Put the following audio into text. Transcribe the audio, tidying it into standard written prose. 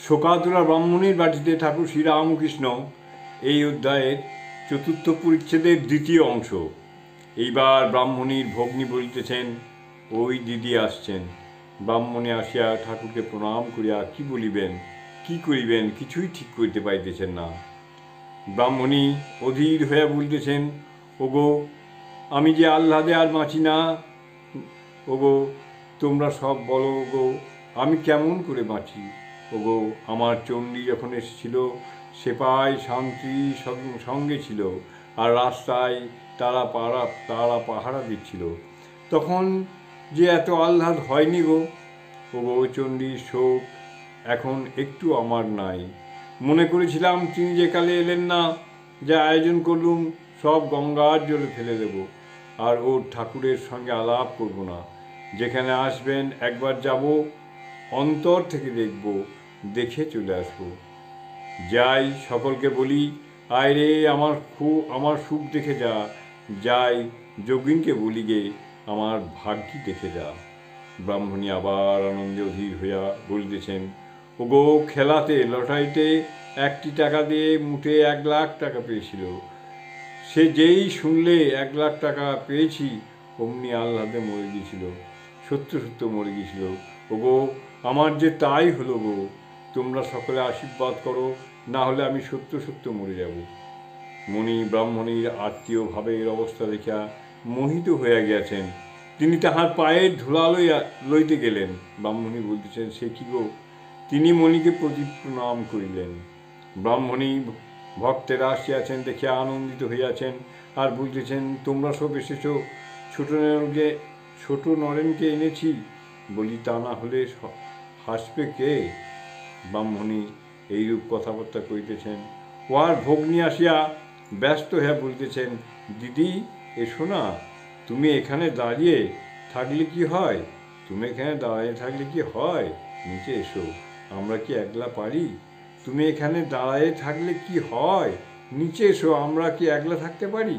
শোকাতুরা ব্রাহ্মণীর বাটিতে ঠাকুর শ্রীরামকৃষ্ণ এই অধ্যায়ের চতুর্থ পরিচ্ছেদের দ্বিতীয় অংশ। এইবার ব্রাহ্মণীর ভগ্নী বলিতেছেন, ওই দিদি আসছেন। ব্রাহ্মণে আসিয়া ঠাকুরকে প্রণাম করিয়া কি বলিবেন কি করিবেন কিছুই ঠিক করিতে পারিতেছেন না। ব্রাহ্মণী অধীর হইয়া বলিতেছেন, ওগো আমি যে আহ্লাদে আর বাঁচি না, ওগো তোমরা সব বলো গো, আমি কেমন করে বাঁচি। ওগো আমার চণ্ডী যখন এসেছিল সেপাই শান্তি সঙ্গে ছিল, আর রাস্তায় তারা পাহারা দিচ্ছিল, তখন যে এত আহ্লাদ হয়নি গো। ওগো চণ্ডীর শোক এখন একটু আমার নাই। মনে করেছিলাম তিনি যে কালে এলেন না, যা আয়োজন করলুম সব গঙ্গার জলে ফেলে দেব, আর ওর ঠাকুরের সঙ্গে আলাপ করব না। যেখানে আসবেন একবার যাব, অন্তর থেকে দেখব, দেখে চলে আসবো। যাই সকলকে বলি, আয় রে আমার সুখ দেখে যা। যাই যোগিনকে বলি গে, আমার ভাগ্যি দেখে যা। ব্রাহ্মণী আবার আনন্দে অধীর হইয়া বলিতেছেন, ওগো খেলাতে লটারিতে 1টি টাকা দিয়ে মুঠে 1,00,000 টাকা পেয়েছিল। সে যেই শুনলে 1,00,000 টাকা পেয়েছি, অমনি আহ্লাদে মরে গিয়েছিল, সত্য সত্য মরে গিয়েছিল। ওগো আমার যে তাই হলো গো, তোমরা সকলে আশীর্বাদ করো, না হলে আমি সত্য সত্য মরে যাব। মণি ব্রাহ্মণীর আত্মীয় ভাবের অবস্থা দেখিয়া মোহিত হইয়া গিয়াছেন। তিনি তাহার পায়ের ধুলা লইতে গেলেন। ব্রাহ্মণী বলতেছেন, সে কি গো? তিনি মণিকে প্রতি প্রণাম করিলেন। ব্রাহ্মণী ভক্তেরা আসিয়াছেন দেখিয়া আনন্দিত হইয়াছেন, আর বলতেছেন, তোমরা সব এসেছ, ছোট নরেনকে এনেছি বলি, তা না হলে হাসবে কে? ব্রাহ্মণী এইরূপ কথাবার্তা করিতেছেন। উহার ভগ্নী আসিয়া ব্যস্ত হইয়া বলিতেছেন, দিদি এসো না, তুমি এখানে দাঁড়িয়ে থাকলে কি হয়? নিচে এসো, আমরা কি একলা পারি? তুমি এখানে দাঁড়িয়ে থাকলে কি হয়? নিচে এসো, আমরা কি একলা থাকতে পারি?